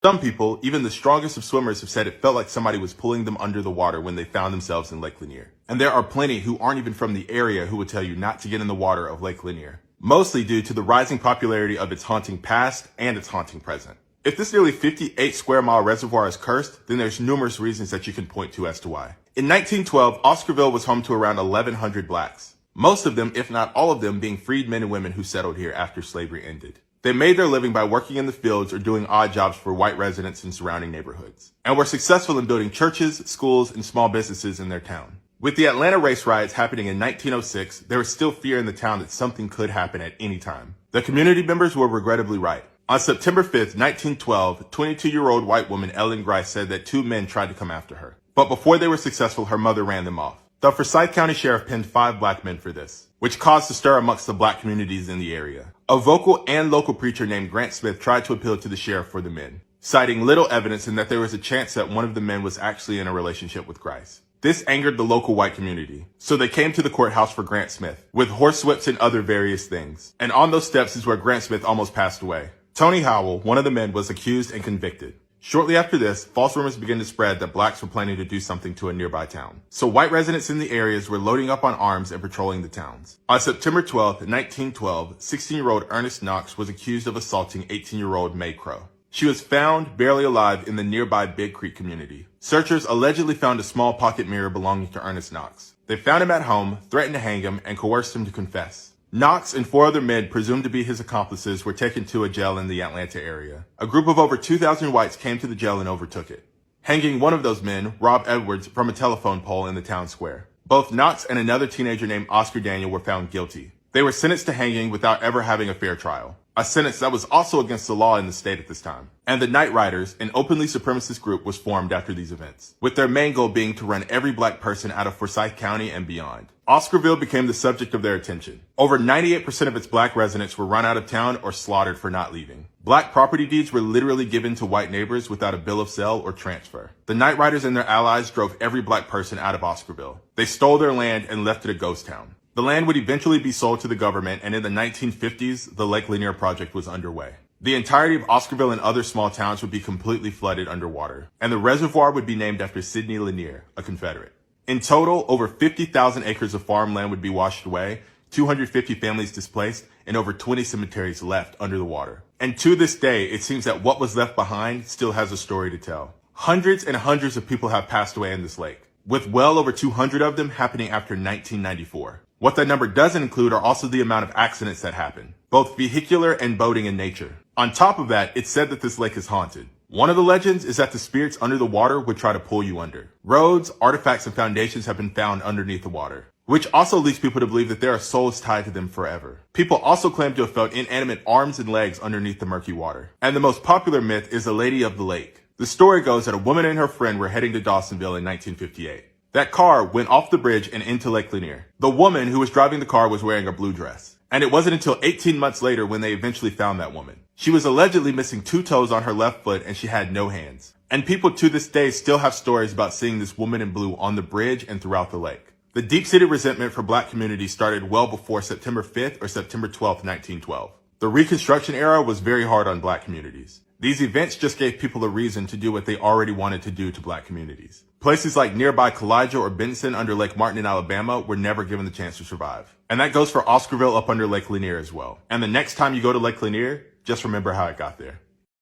Some people, even the strongest of swimmers, have said it felt like somebody was pulling them under the water when they found themselves in Lake Lanier. And there are plenty who aren't even from the area who would tell you not to get in the water of Lake Lanier, mostly due to the rising popularity of its haunting past and its haunting present. If this nearly 58 square mile reservoir is cursed, then there's numerous reasons that you can point to as to why. In 1912, Oscarville was home to around 1,100 blacks, most of them, if not all of them, being freed men and women who settled here after slavery ended. They made their living by working in the fields or doing odd jobs for white residents in surrounding neighborhoods, and were successful in building churches, schools, and small businesses in their town. With the Atlanta race riots happening in 1906, there was still fear in the town that something could happen at any time. The community members were regrettably right. On September 5th, 1912, 22-year-old white woman Ellen Grice said that 2 men tried to come after her. But before they were successful, her mother ran them off. The Forsyth County Sheriff pinned 5 black men for this, which caused a stir amongst the black communities in the area. A vocal and local preacher named Grant Smith tried to appeal to the sheriff for the men, citing little evidence and that there was a chance that one of the men was actually in a relationship with Grice. This angered the local white community, so they came to the courthouse for Grant Smith, with horsewhips and other various things. And on those steps is where Grant Smith almost passed away. Tony Howell, one of the men, was accused and convicted. Shortly after this, false rumors began to spread that blacks were planning to do something to a nearby town. So white residents in the areas were loading up on arms and patrolling the towns. On September 12, 1912, 16-year-old Ernest Knox was accused of assaulting 18-year-old May Crow. She was found barely alive in the nearby Big Creek community. Searchers allegedly found a small pocket mirror belonging to Ernest Knox. They found him at home, threatened to hang him, and coerced him to confess. Knox and 4 other men, presumed to be his accomplices, were taken to a jail in the Atlanta area. A group of over 2,000 whites came to the jail and overtook it, hanging one of those men, Rob Edwards, from a telephone pole in the town square. Both Knox and another teenager named Oscar Daniel were found guilty. They were sentenced to hanging without ever having a fair trial, a sentence that was also against the law in the state at this time. And the Night Riders, an openly supremacist group, was formed after these events, with their main goal being to run every black person out of Forsyth County and beyond. Oscarville became the subject of their attention. Over 98% of its black residents were run out of town or slaughtered for not leaving. Black property deeds were literally given to white neighbors without a bill of sale or transfer. The Night Riders and their allies drove every black person out of Oscarville. They stole their land and left it a ghost town. The land would eventually be sold to the government, and in the 1950s, the Lake Lanier project was underway. The entirety of Oscarville and other small towns would be completely flooded underwater, and the reservoir would be named after Sidney Lanier, a Confederate. In total, over 50,000 acres of farmland would be washed away, 250 families displaced, and over 20 cemeteries left under the water. And to this day, it seems that what was left behind still has a story to tell. Hundreds and hundreds of people have passed away in this lake, with well over 200 of them happening after 1994. What that number doesn't include are also the amount of accidents that happen, both vehicular and boating in nature. On top of that, it's said that this lake is haunted. One of the legends is that the spirits under the water would try to pull you under. Roads, artifacts, and foundations have been found underneath the water, which also leads people to believe that there are souls tied to them forever. People also claim to have felt inanimate arms and legs underneath the murky water. And the most popular myth is the Lady of the Lake. The story goes that a woman and her friend were heading to Dawsonville in 1958. That car went off the bridge and into Lake Lanier. The woman who was driving the car was wearing a blue dress. And it wasn't until 18 months later when they eventually found that woman. She was allegedly missing 2 toes on her left foot and she had no hands. And people to this day still have stories about seeing this woman in blue on the bridge and throughout the lake. The deep-seated resentment for black communities started well before September 5th or September 12th, 1912. The Reconstruction era was very hard on black communities. These events just gave people a reason to do what they already wanted to do to black communities. Places like nearby Kalijah or Benson under Lake Martin in Alabama were never given the chance to survive. And that goes for Oscarville up under Lake Lanier as well. And the next time you go to Lake Lanier, just remember how it got there.